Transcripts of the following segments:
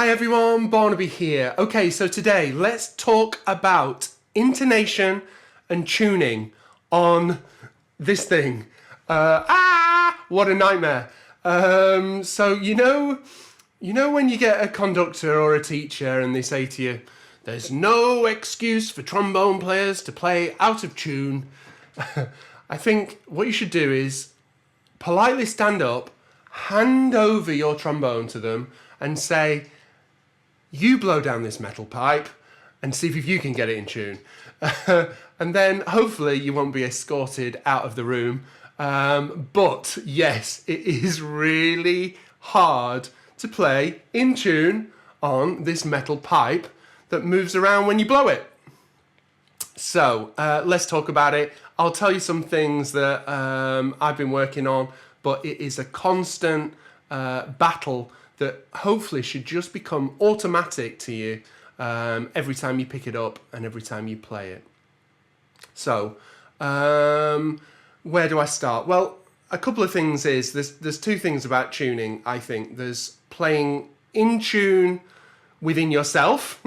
Hi everyone, Barnaby here. Okay, so today let's talk about intonation and tuning on this thing. What a nightmare. So you know when you get a conductor or a teacher and they say to you, there's no excuse for trombone players to play out of tune. I think what you should do is politely stand up, hand over your trombone to them and say, you blow down this metal pipe and see if you can get it in tune. And then hopefully you won't be escorted out of the room. But yes, it is really hard to play in tune on this metal pipe that moves around when you blow it. So let's talk about it. I'll tell you some things that I've been working on, but it is a constant battle that hopefully should just become automatic to you every time you pick it up and every time you play it. So where do I start? Well, a couple of things is, there's two things about tuning, I think. There's playing in tune within yourself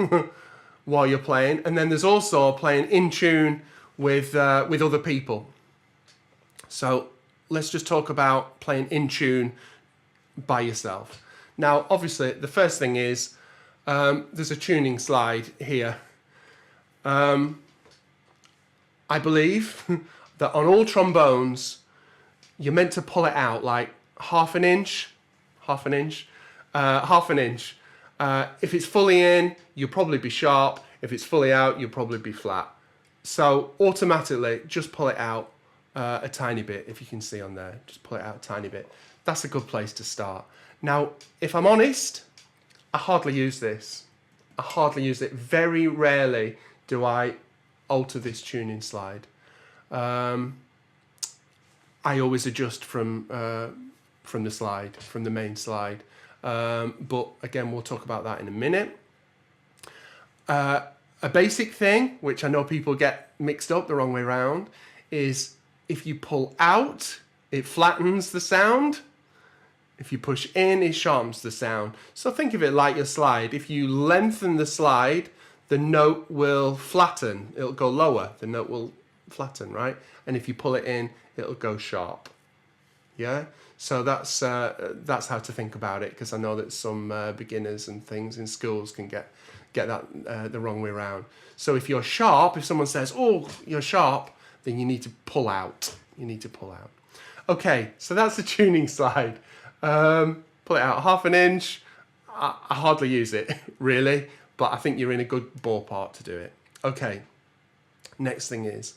while you're playing, and then there's also playing in tune with other people. So let's just talk about playing in tune by yourself. Now, obviously, the first thing is there's a tuning slide here. I believe that on all trombones, you're meant to pull it out like half an inch. If it's fully in, you'll probably be sharp. If it's fully out, you'll probably be flat. So automatically, just pull it out a tiny bit, if you can see on there. Just pull it out a tiny bit. That's a good place to start. Now, if I'm honest, I hardly use this. I hardly use it. Very rarely do I alter this tuning slide. I always adjust from the slide, from the main slide. But again, we'll talk about that in a minute. A basic thing, which I know people get mixed up the wrong way around, is if you pull out, it flattens the sound. If you push in, it sharpens the sound. So think of it like your slide. If you lengthen the slide, the note will flatten. It'll go lower. The note will flatten, right? And if you pull it in, it'll go sharp. Yeah? So that's how to think about it, because I know that some beginners and things in schools can get that the wrong way around. So if you're sharp, if someone says, oh, you're sharp, then you need to pull out. You need to pull out. Okay, so that's the tuning slide. Pull it out half an inch. I hardly use it, really, but I think you're in a good ballpark to do it. Okay, next thing is,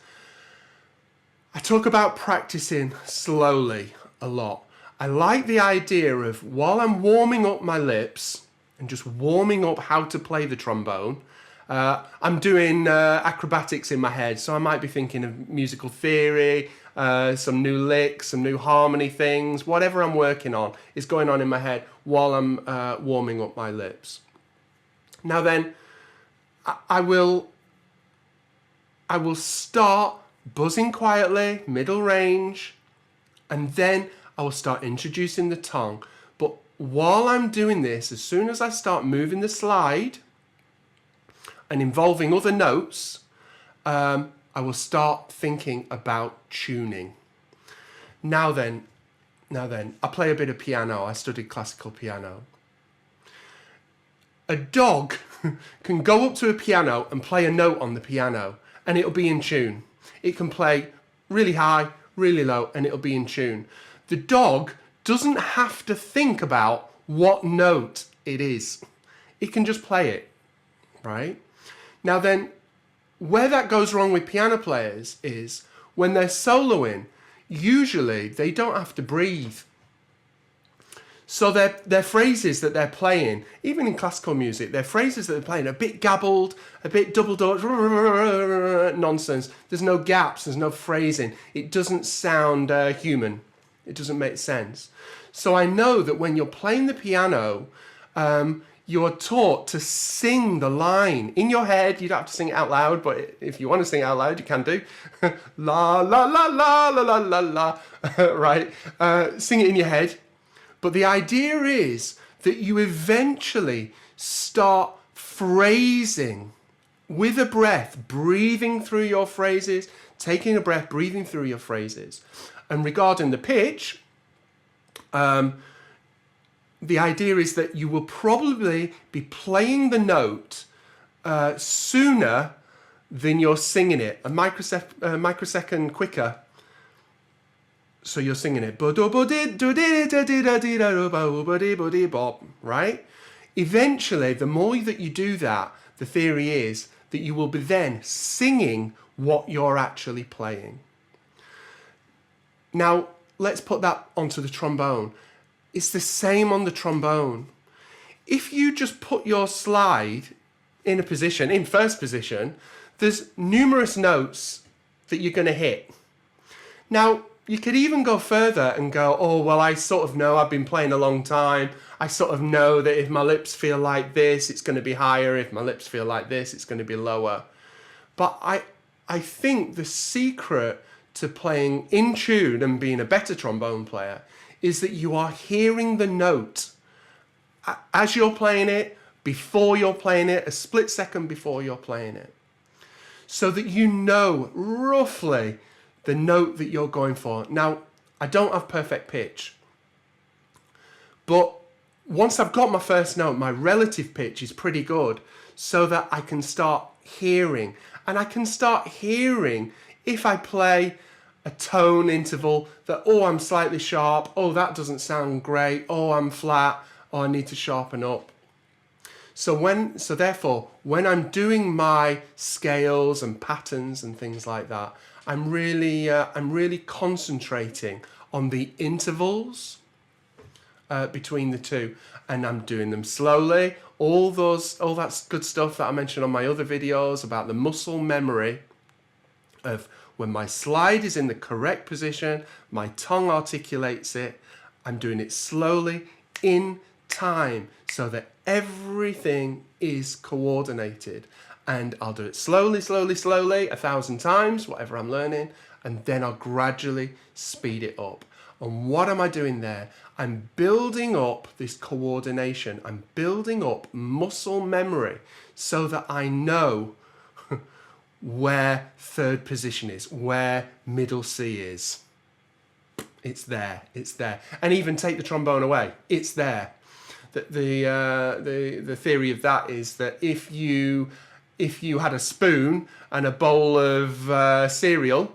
I talk about practicing slowly a lot. I like the idea of, while I'm warming up my lips and just warming up how to play the trombone, I'm doing acrobatics in my head, so I might be thinking of musical theory, some new licks, some new harmony things, whatever I'm working on is going on in my head while I'm warming up my lips. Now then, I will start buzzing quietly, middle range, and then I will start introducing the tongue. But while I'm doing this, as soon as I start moving the slide and involving other notes, I will start thinking about tuning. Now then, I play a bit of piano. I studied classical piano. A dog can go up to a piano and play a note on the piano, and it'll be in tune. It can play really high, really low, and it'll be in tune. The dog doesn't have to think about what note it is. It can just play it, right? Now then, where that goes wrong with piano players is when they're soloing, usually they don't have to breathe. So their phrases that they're playing, even in classical music, their phrases that they're playing are a bit gabbled, a bit double-dutch, nonsense. There's no gaps, there's no phrasing. It doesn't sound human. It doesn't make sense. So I know that when you're playing the piano, you're taught to sing the line in your head. You don't have to sing it out loud, but if you want to sing it out loud, you can do. La, la, la, la, la, la, la, la, right? Sing it in your head. But the idea is that you eventually start phrasing with a breath, breathing through your phrases, taking a breath, breathing through your phrases. And regarding the pitch, the idea is that you will probably be playing the note sooner than you're singing it, a microsecond quicker. So you're singing it, right? Eventually, the more that you do that, the theory is that you will be then singing what you're actually playing. Now, let's put that onto the trombone. It's the same on the trombone. If you just put your slide in a position, in first position, there's numerous notes that you're going to hit. Now, you could even go further and go, oh, well, I sort of know, I've been playing a long time. I sort of know that if my lips feel like this, it's going to be higher. If my lips feel like this, it's going to be lower. But I think the secret to playing in tune and being a better trombone player is that you are hearing the note as you're playing it, before you're playing it, a split second before you're playing it. So that you know roughly the note that you're going for. Now, I don't have perfect pitch, but once I've got my first note, my relative pitch is pretty good so that I can start hearing. And I can start hearing if I play a tone interval that, oh, I'm slightly sharp, oh, that doesn't sound great, oh, I'm flat, oh, I need to sharpen up. So therefore, when I'm doing my scales and patterns and things like that, I'm really concentrating on the intervals between the two, and I'm doing them slowly. All that good stuff that I mentioned on my other videos about the muscle memory of when my slide is in the correct position, my tongue articulates it, I'm doing it slowly in time so that everything is coordinated. And I'll do it slowly, slowly, slowly, 1,000 times, whatever I'm learning, and then I'll gradually speed it up. And what am I doing there? I'm building up this coordination. I'm building up muscle memory so that I know where third position is, where middle C is. It's there, it's there. And even take the trombone away, it's there. The theory of that is that if you had a spoon and a bowl of cereal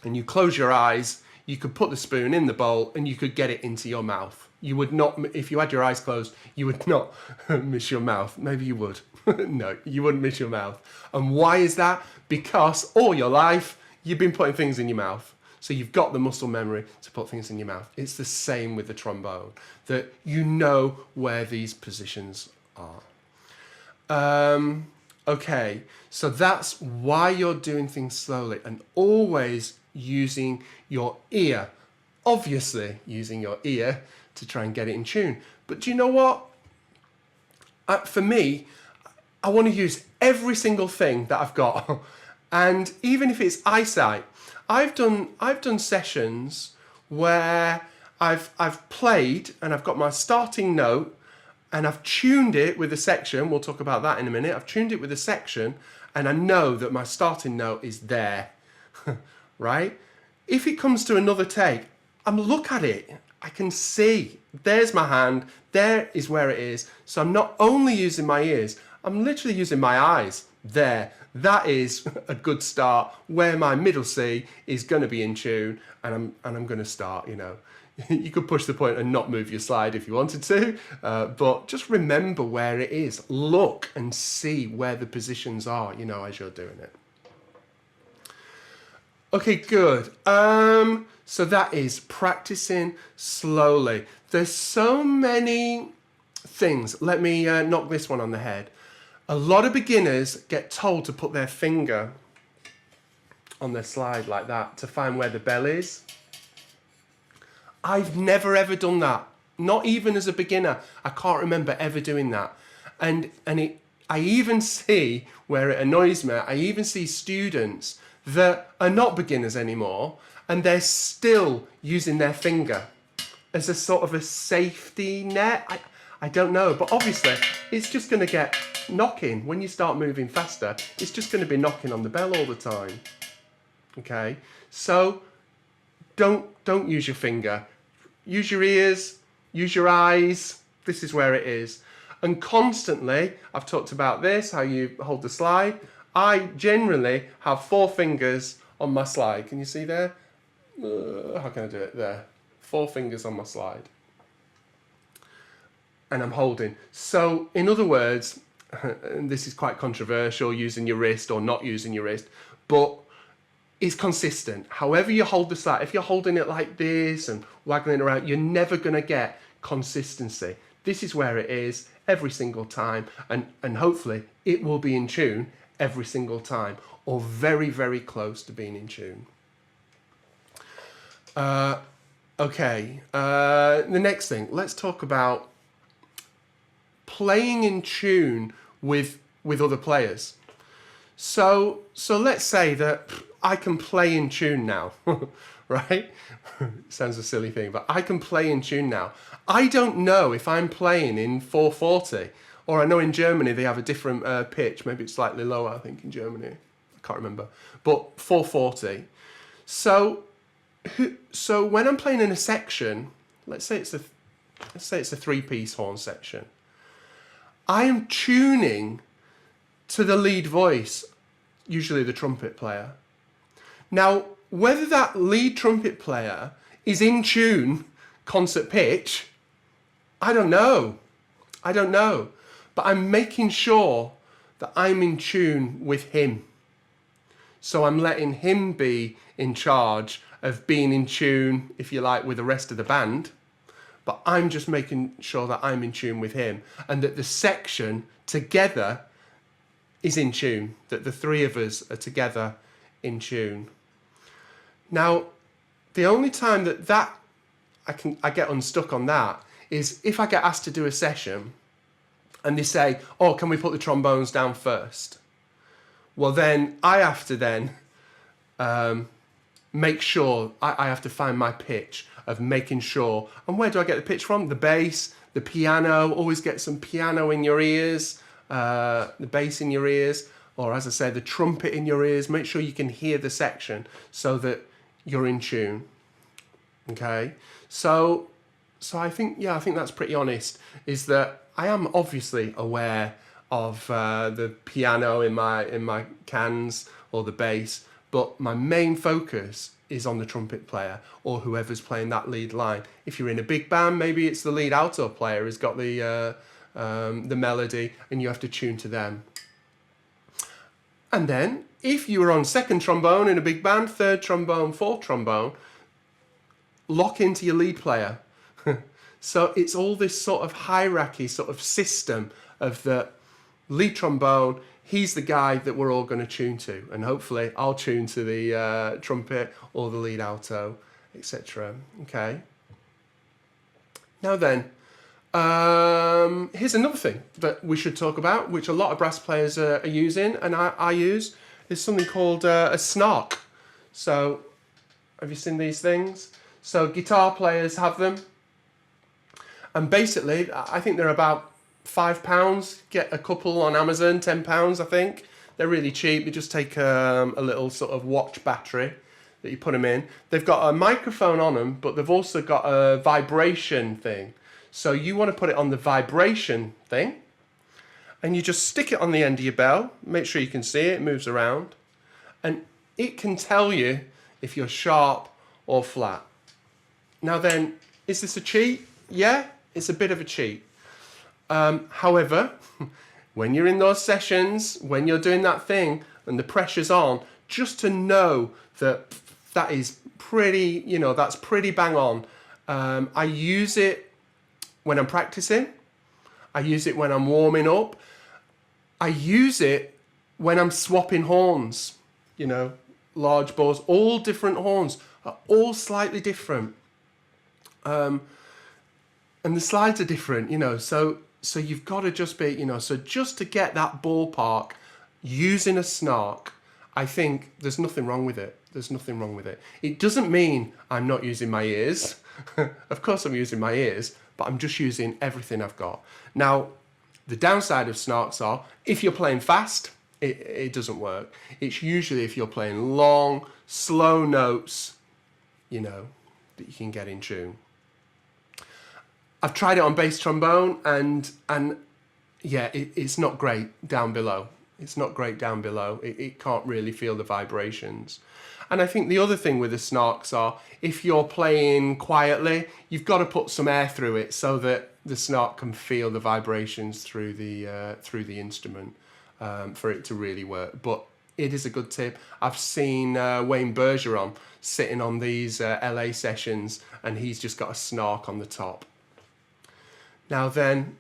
and you close your eyes, you could put the spoon in the bowl and you could get it into your mouth. You would not, if you had your eyes closed, you would not miss your mouth. Maybe you would. No, you wouldn't miss your mouth. And why is that? Because all your life, you've been putting things in your mouth. So you've got the muscle memory to put things in your mouth. It's the same with the trombone, that you know where these positions are. Okay, so that's why you're doing things slowly and always using your ear. Obviously using your ear to try and get it in tune. But do you know what? For me, I want to use every single thing that I've got. And even if it's eyesight, I've done sessions where I've played and I've got my starting note and I've tuned it with a section. We'll talk about that in a minute. I've tuned it with a section and I know that my starting note is there, right? If it comes to another take, look at it. I can see, there's my hand, there is where it is. So I'm not only using my ears, I'm literally using my eyes. There, that is a good start where my middle C is going to be in tune, and I'm going to start, you know. You could push the point and not move your slide if you wanted to, but just remember where it is. Look and see where the positions are, you know, as you're doing it. Okay, good. So that is practicing slowly. There's so many things. Let me knock this one on the head. A lot of beginners get told to put their finger on their slide like that to find where the bell is. I've never ever done that. Not even as a beginner. I can't remember ever doing that. And I even see where it annoys me. I even see students that are not beginners anymore and they're still using their finger as a sort of a safety net. I don't know, but obviously it's just going to get knocking. When you start moving faster, it's just going to be knocking on the bell all the time. Okay, so don't use your finger. Use your ears, use your eyes. This is where it is. And constantly, I've talked about this, how you hold the slide. I generally have 4 fingers on my slide. Can you see there? How can I do it? There. 4 fingers on my slide. And I'm holding. So, in other words, and this is quite controversial, using your wrist or not using your wrist, but it's consistent. However you hold the slide, if you're holding it like this and waggling it around, you're never going to get consistency. This is where it is every single time, and hopefully it will be in tune every single time, or very, very close to being in tune. Okay, the next thing, let's talk about playing in tune with other players. So let's say that I can play in tune now, right? Sounds a silly thing, but I can play in tune now. I don't know if I'm playing in 440, or I know in Germany they have a different pitch. Maybe it's slightly lower, I think, in Germany. I can't remember. But 440. So when I'm playing in a section, let's say it's a 3-piece horn section, I am tuning to the lead voice, usually the trumpet player. Now, whether that lead trumpet player is in tune, concert pitch, I don't know. But I'm making sure that I'm in tune with him. So I'm letting him be in charge of being in tune, if you like, with the rest of the band. But I'm just making sure that I'm in tune with him, and that the section together is in tune, that the 3 of us are together in tune. Now, the only time that I get unstuck on that is if I get asked to do a session and they say, oh, can we put the trombones down first? Well, then I have to make sure, I have to find my pitch of making sure. And where do I get the pitch from? The bass, the piano, always get some piano in your ears, the bass in your ears, or as I say, the trumpet in your ears. Make sure you can hear the section so that you're in tune. Okay, so I think that's pretty honest, is that I am obviously aware of the piano in my cans or the bass, but my main focus is on the trumpet player or whoever's playing that lead line. If you're in a big band, maybe it's the lead alto player who's got the melody, and you have to tune to them. And then, if you were on second trombone in a big band, third trombone, fourth trombone, lock into your lead player. So it's all this sort of hierarchy, sort of system of the lead trombone. He's the guy that we're all going to tune to, and hopefully I'll tune to the trumpet or the lead alto, etc. Okay. Now then, here's another thing that we should talk about, which a lot of brass players are using, and I use, is something called a snark. So, have you seen these things? So guitar players have them, and basically, I think they're about £5. Get a couple on Amazon, £10, I think. They're really cheap. They just take a little sort of watch battery that you put them in. They've got a microphone on them, but they've also got a vibration thing. So you want to put it on the vibration thing, and you just stick it on the end of your bell. Make sure you can see it. It moves around, and it can tell you if you're sharp or flat. Now then, is this a cheat? Yeah, it's a bit of a cheat. However, when you're in those sessions, when you're doing that thing and the pressure's on, just to know that is pretty, that's pretty bang on. I use it when I'm practicing. I use it when I'm warming up. I use it when I'm swapping horns, large bores, all different horns are all slightly different. And the slides are different, so you've got to just be, so just to get that ballpark using a snark, I think there's nothing wrong with it. There's nothing wrong with it. It doesn't mean I'm not using my ears. Of course I'm using my ears, but I'm just using everything I've got. Now, the downside of Snarks are, if you're playing fast, it doesn't work. It's usually if you're playing long, slow notes, you know, that you can get in tune. I've tried it on bass trombone, and yeah, it's not great down below. It's not great down below. It can't really feel the vibrations. And I think the other thing with the Snarks are, if you're playing quietly, you've got to put some air through it so that the Snark can feel the vibrations through the instrument for it to really work. But it is a good tip. I've seen Wayne Bergeron sitting on these LA sessions, and he's just got a Snark on the top. Now then,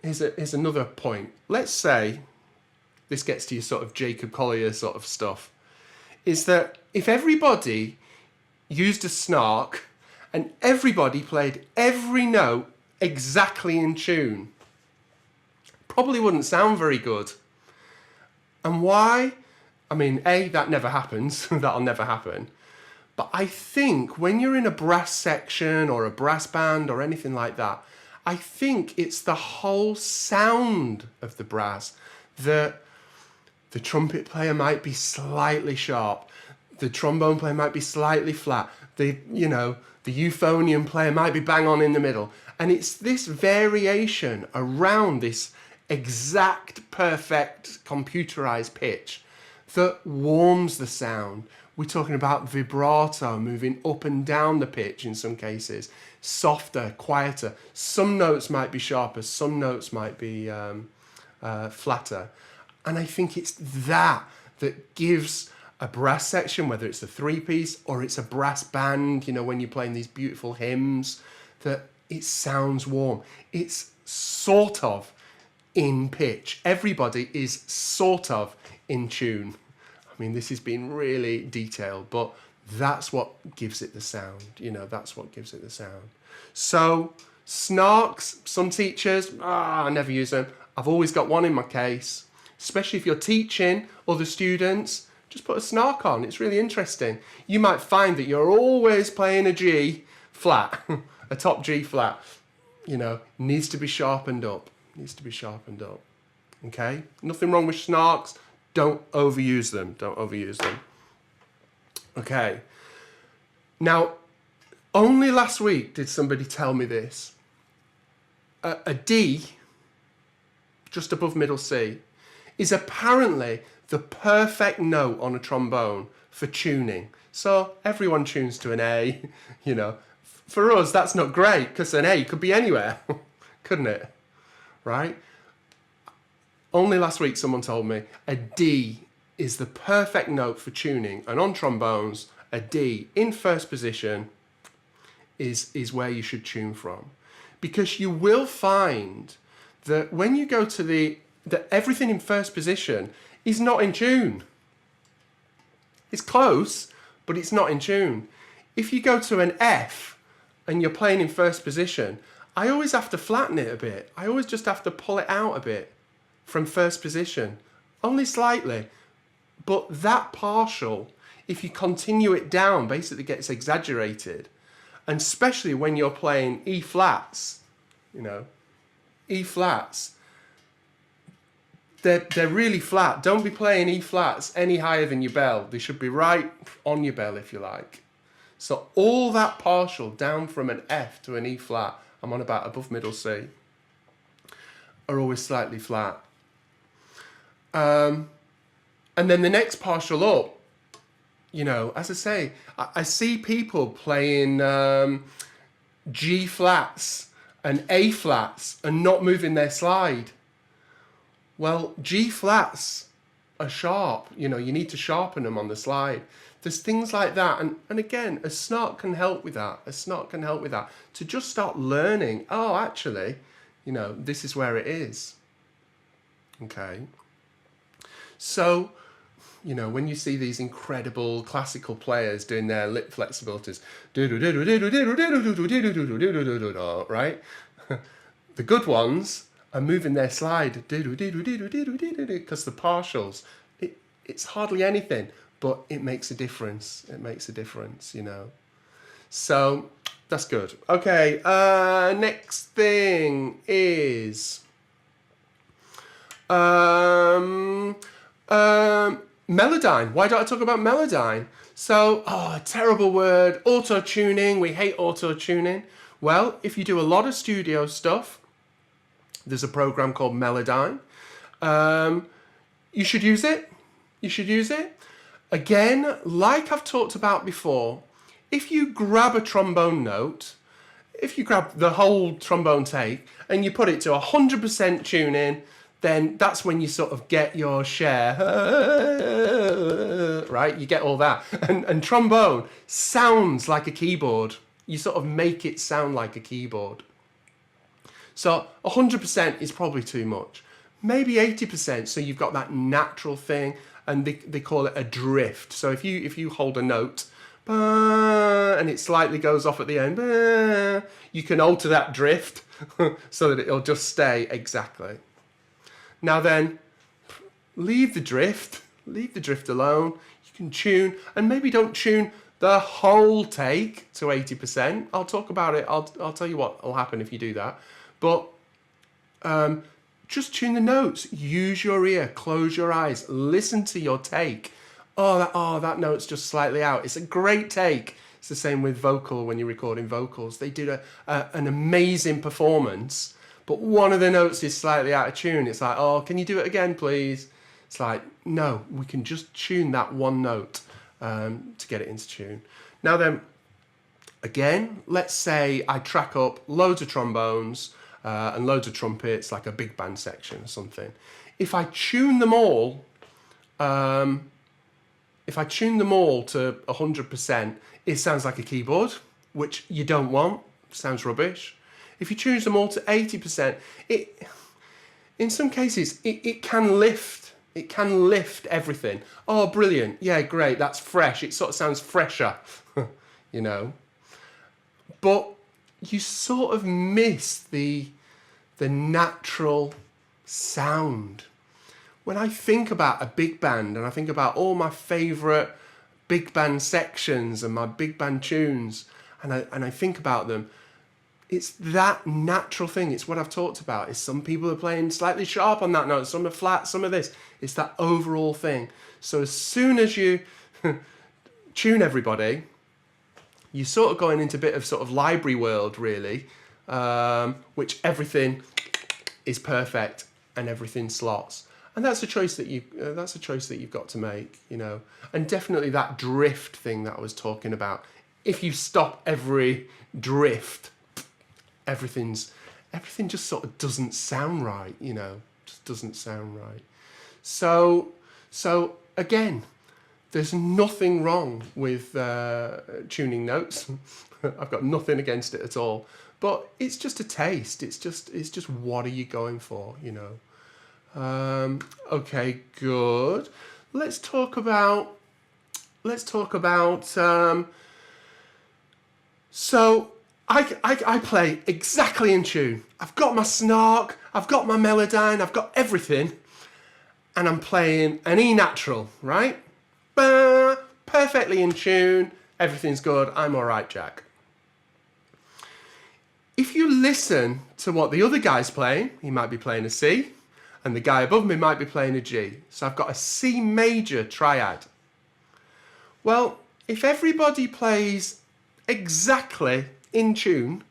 here's another point. Let's say, this gets to your sort of Jacob Collier sort of stuff, is that if everybody used a Snark and everybody played every note exactly in tune, probably wouldn't sound very good. And why? I mean, A, that never happens. That'll never happen. But I think when you're in a brass section or a brass band or anything like that, I think it's the whole sound of the brass that the trumpet player might be slightly sharp, the trombone player might be slightly flat, the euphonium player might be bang on in the middle. And it's this variation around this exact, perfect, computerized pitch that warms the sound. We're talking about vibrato, moving up and down the pitch in some cases, softer, quieter. Some notes might be sharper, some notes might be flatter. And I think it's that gives a brass section, whether it's a three-piece or it's a brass band, you know, when you're playing these beautiful hymns, that it sounds warm. It's sort of in pitch. Everybody is sort of in tune. I mean, this has been really detailed, but that's what gives it the sound. You know, that's what gives it the sound. So, Snarks, some teachers, I never use them. I've always got one in my case, especially if you're teaching other students. Just put a Snark on. It's really interesting. You might find that you're always playing a G flat, a top G flat. You know, needs to be sharpened up. Needs to be sharpened up. Okay? Nothing wrong with Snarks. Don't overuse them. Don't overuse them. Okay. Now, only last week did somebody tell me this. A D, just above middle C, is apparently the perfect note on a trombone for tuning. So everyone tunes to an A, you know. For us, that's not great, because an A could be anywhere, couldn't it? Right? Only last week someone told me a D is the perfect note for tuning, and on trombones, a D in first position is where you should tune from. Because you will find that when you go to that everything in first position is not in tune. It's close, but it's not in tune. If you go to an F and you're playing in first position, I always have to flatten it a bit. I always just have to pull it out a bit from first position, only slightly. But that partial, if you continue it down, basically gets exaggerated. And especially when you're playing E flats, you know, E flats, they're really flat. Don't be playing E flats any higher than your bell. They should be right on your bell, if you like. So all that partial down from an F to an E flat, I'm on about above middle C, are always slightly flat. And then the next partial up, you know, as I say, I see people playing G flats and A flats and not moving their slide. Well, G flats are sharp. You know, you need to sharpen them on the slide. There's things like that. And again, a Snark can help with that. A Snark can help with that. To just start learning, oh, actually, you know, this is where it is. Okay. So, you know, when you see these incredible classical players doing their lip flexibilities, right? The good ones are moving their slide because the partials, it's hardly anything, but it makes a difference. It makes a difference, you know. So That's good. Okay, next thing is Melodyne. Why don't I talk about Melodyne? So, a terrible word, auto-tuning. We hate auto-tuning. Well, if you do a lot of studio stuff, there's a program called Melodyne. You should use it. You should use it. Again, like I've talked about before, if you grab a trombone note, if you grab the whole trombone take and you put it to 100% tuning, then that's when you sort of get your share, right? You get all that. And trombone sounds like a keyboard. You sort of make it sound like a keyboard. So 100% is probably too much. Maybe 80%, so you've got that natural thing, and they call it a drift. So if you hold a note, and it slightly goes off at the end, you can alter that drift so that it'll just stay exactly. Now then, leave the drift alone. You can tune, and maybe don't tune the whole take to 80%. I'll talk about it. I'll tell you what will happen if you do that. But just tune the notes. Use your ear. Close your eyes. Listen to your take. That note's just slightly out. It's a great take. It's the same with vocal when you're recording vocals. They did an amazing performance, but one of the notes is slightly out of tune. It's like, can you do it again, please? It's like, no, we can just tune that one note to get it into tune. Now then, again, let's say I track up loads of trombones and loads of trumpets, like a big band section or something. If I tune them all, to 100%, it sounds like a keyboard, which you don't want. Sounds rubbish. If you tune them all to 80%, in some cases, it can lift. It can lift everything. Oh, brilliant. Yeah, great. That's fresh. It sort of sounds fresher, you know. But you sort of miss the natural sound. When I think about a big band and I think about all my favourite big band sections and my big band tunes, and I think about them, it's that natural thing. It's what I've talked about. Is some people are playing slightly sharp on that note, some are flat, some are this. It's that overall thing. So as soon as you tune everybody, you're sort of going into a bit of sort of library world, really, which everything is perfect and everything slots. And that's a choice that you've got to make, you know. And definitely that drift thing that I was talking about. If you stop every drift, everything just sort of doesn't sound right, you know. Just doesn't sound right. So again, there's nothing wrong with tuning notes. I've got nothing against it at all. But it's just a taste. It's just what are you going for, you know. Okay, good. Let's talk about. So I play exactly in tune. I've got my Snark, I've got my Melodyne, I've got everything, and I'm playing an E natural, right? Perfectly in tune. Everything's good. I'm all right, Jack. If you listen to what the other guy's playing, he might be playing a C. And the guy above me might be playing a G. So I've got a C major triad. Well, if everybody plays exactly in tune,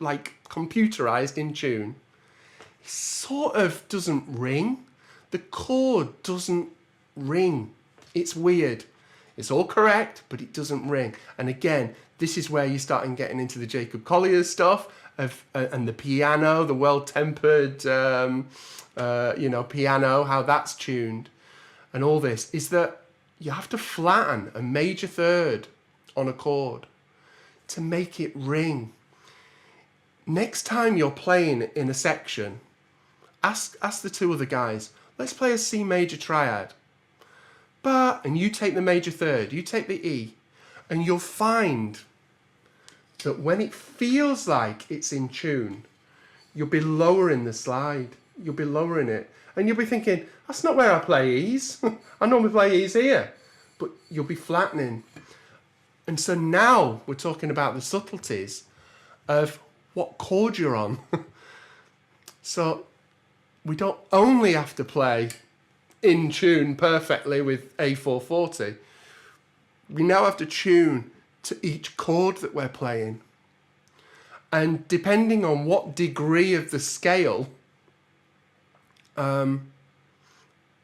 like computerized in tune, it sort of doesn't ring. The chord doesn't ring. It's weird. It's all correct, but it doesn't ring. And again, this is where you start getting into the Jacob Collier stuff and the piano, the well-tempered piano, how that's tuned, and all this is that you have to flatten a major third on a chord to make it ring. Next time you're playing in a section, ask the two other guys, let's play a C major triad. And you take the major third, you take the E, and you'll find that when it feels like it's in tune, you'll be lowering the slide. You'll be lowering it. And you'll be thinking, that's not where I play E's. I normally play E's here. But you'll be flattening. And so now we're talking about the subtleties of what chord you're on. So we don't only have to play in tune perfectly with A440. We now have to tune to each chord that we're playing. And depending on what degree of the scale, you're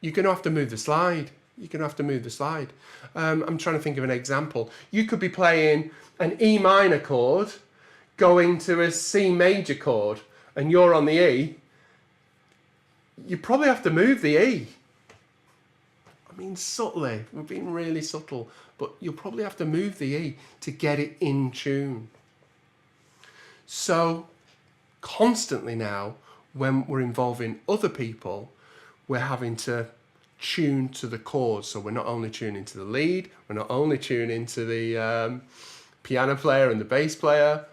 going to have to move the slide. You're going to have to move the slide. I'm trying to think of an example. You could be playing an E minor chord going to a C major chord, and you're on the E. You probably have to move the E. I mean, subtly. We're being really subtle. But you'll probably have to move the E to get it in tune. So constantly now, when we're involving other people, we're having to tune to the chords. So we're not only tuning to the lead, we're not only tuning to the piano player and the bass player.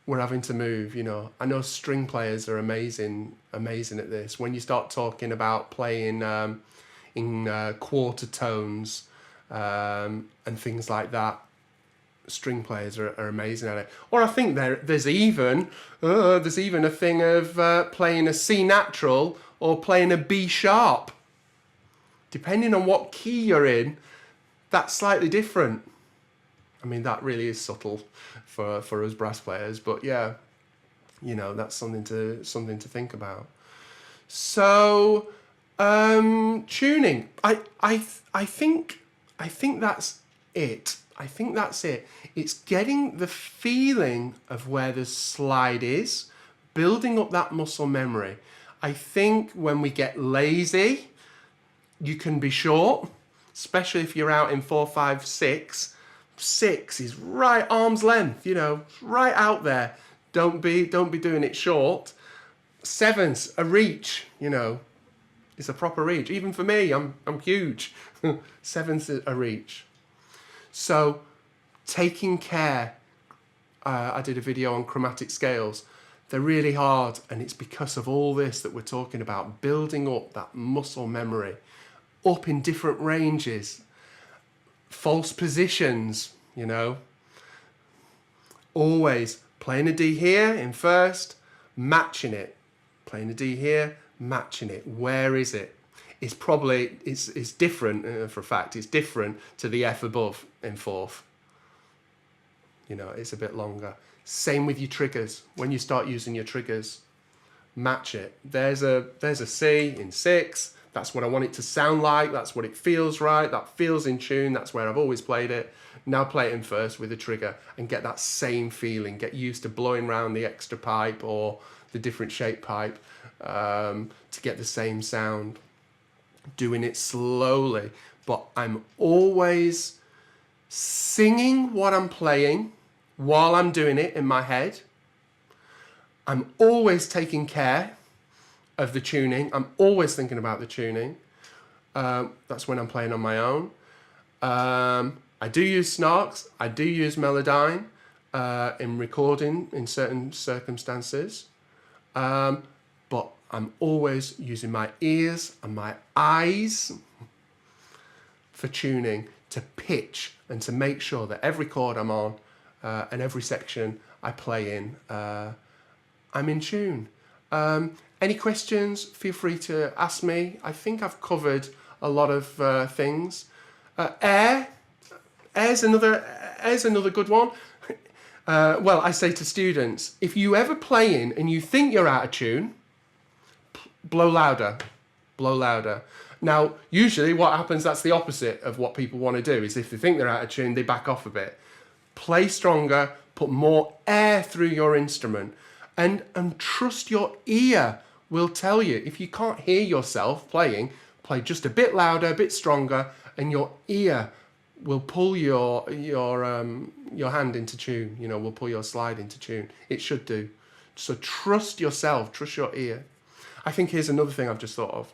We're having to move, you know. I know string players are amazing at this. When you start talking about playing in quarter tones and things like that, string players are amazing at it. Or I think there's even a thing of playing a C natural or playing a B sharp. Depending on what key you're in, that's slightly different. I mean, that really is subtle for us brass players, but yeah, you know, that's something to think about. So tuning, I think that's it. I think that's it. It's getting the feeling of where the slide is, building up that muscle memory. I think when we get lazy, you can be short, especially if you're out in 4, 5, 6. 6 is right arm's length, you know, right out there. Don't be doing it short. 7's a reach, you know, it's a proper reach. Even for me, I'm huge. 7's a reach. So taking care. I did a video on chromatic scales. They're really hard, and it's because of all this that we're talking about, building up that muscle memory, up in different ranges. False positions, you know. Always playing a D here in first, matching it. Playing a D here, matching it. Where is it? It's probably, it's different, for a fact, it's different to the F above in fourth. You know, it's a bit longer. Same with your triggers. When you start using your triggers, match it. There's a C in 6. That's what I want it to sound like. That's what it feels right. That feels in tune. That's where I've always played it. Now play it in first with a trigger and get that same feeling. Get used to blowing around the extra pipe or the different shape pipe to get the same sound. Doing it slowly. But I'm always singing what I'm playing while I'm doing it in my head. I'm always taking care of the tuning. I'm always thinking about the tuning. That's when I'm playing on my own. I do use Snarks. I do use Melodyne in recording in certain circumstances. But I'm always using my ears and my eyes for tuning, to pitch and to make sure that every chord I'm on and every section I play in, I'm in tune. Any questions, feel free to ask me. I think I've covered a lot of things. Air's another good one. Well, I say to students, if you ever playing and you think you're out of tune, blow louder, blow louder. Now, usually what happens, that's the opposite of what people want to do, is if they think they're out of tune, they back off a bit. Play stronger, put more air through your instrument, and trust your ear will tell you. If you can't hear yourself playing, play just a bit louder, a bit stronger, and your ear will pull your hand into tune. You know, will pull your slide into tune. It should do. So trust yourself, trust your ear. I think here's another thing I've just thought of.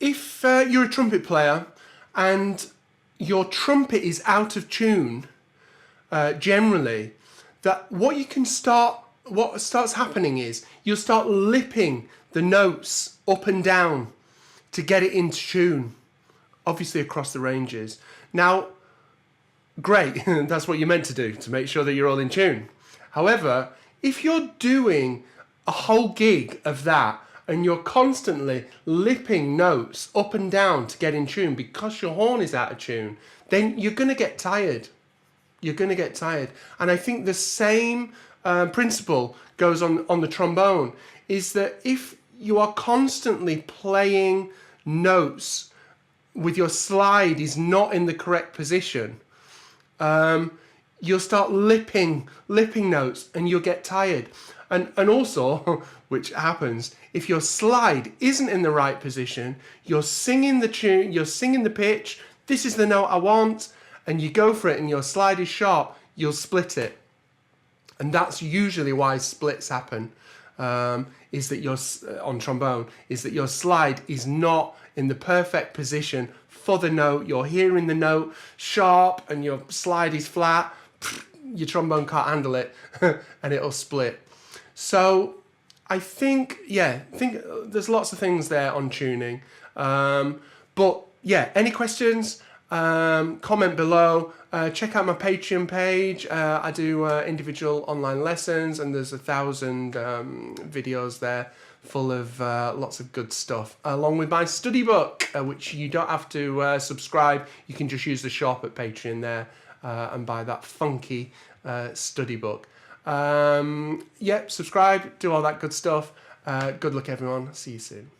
If you're a trumpet player and your trumpet is out of tune, generally, what starts happening is you'll start lipping the notes up and down to get it into tune. obviously across the ranges. Now, great, that's what you're meant to do, to make sure that you're all in tune. However, if you're doing a whole gig of that and you're constantly lipping notes up and down to get in tune because your horn is out of tune, then you're going to get tired. You're going to get tired. And I think the same principle goes on the trombone, is that if you are constantly playing notes with your slide is not in the correct position, you'll start lipping notes and you'll get tired. And also, which happens, if your slide isn't in the right position, you're singing the tune, you're singing the pitch, this is the note I want, and you go for it and your slide is sharp, you'll split it. And that's usually why splits happen, is that on trombone, is that your slide is not in the perfect position for the note. You're hearing the note sharp and your slide is flat, your trombone can't handle it and it'll split. So I think there's lots of things there on tuning. But yeah, any questions, comment below. Check out my Patreon page. I do individual online lessons, and there's 1,000 videos there full of lots of good stuff, along with my study book, which you don't have to subscribe. You can just use the shop at Patreon there and buy that funky study book. Subscribe, do all that good stuff. Good luck, everyone. See you soon.